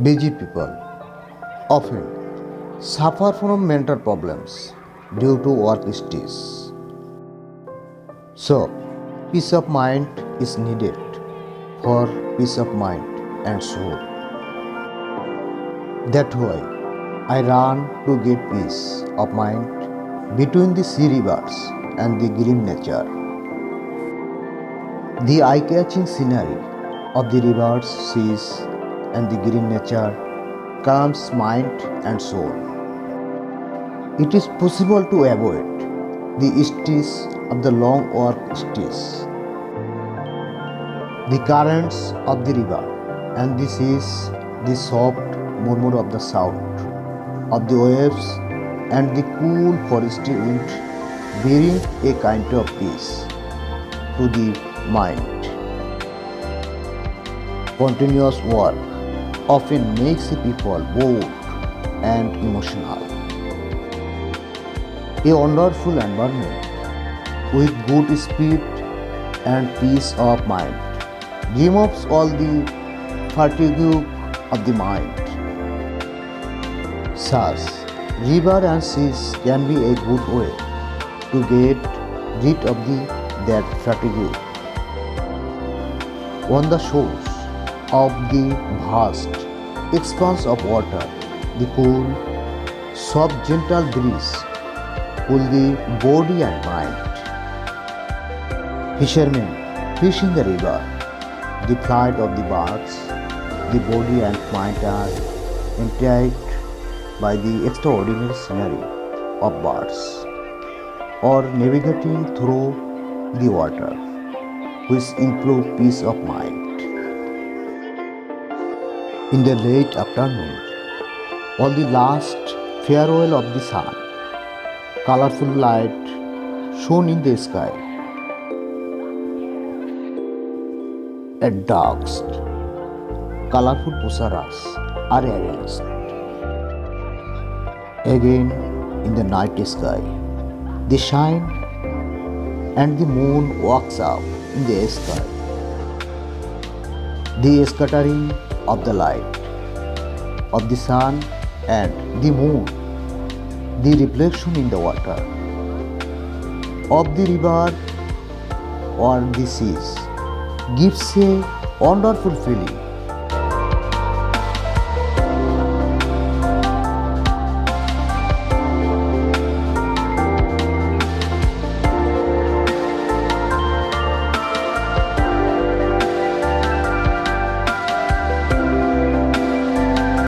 Busy people often suffer from mental problems due to work stress. So, peace of mind is needed for peace of mind and soul. That's why I run to get peace of mind between the sea rivers and the green nature. The eye-catching scenery of the rivers, seas, and the green nature calms mind and soul. It is possible to avoid the stress of the long work stress. The currents of the river and the seas, the soft murmur of the sound of the waves, and the cool foresty wind bring a kind of peace to the mind. Continuous work often makes people bored and emotional. A wonderful environment with good speed and peace of mind removes all the fatigue of the mind. Thus, river and seas can be a good way to get rid of that fatigue. On the shores of the vast expanse of water, the cool, soft, gentle breeze cool the body and mind. Fishermen fishing the river, the flight of the birds, the body and mind are entranced by the extraordinary scenery of birds, or navigating through the water, which improve peace of mind. In the late afternoon, on the last farewell of the sun, colorful light shone in the sky. At dusk, colorful pusaras are arranged. Again, in the night sky, they shine and the moon walks up in the sky. The scattering of the light of the sun and the moon, the reflection in the water of the river or the seas gives a wonderful feeling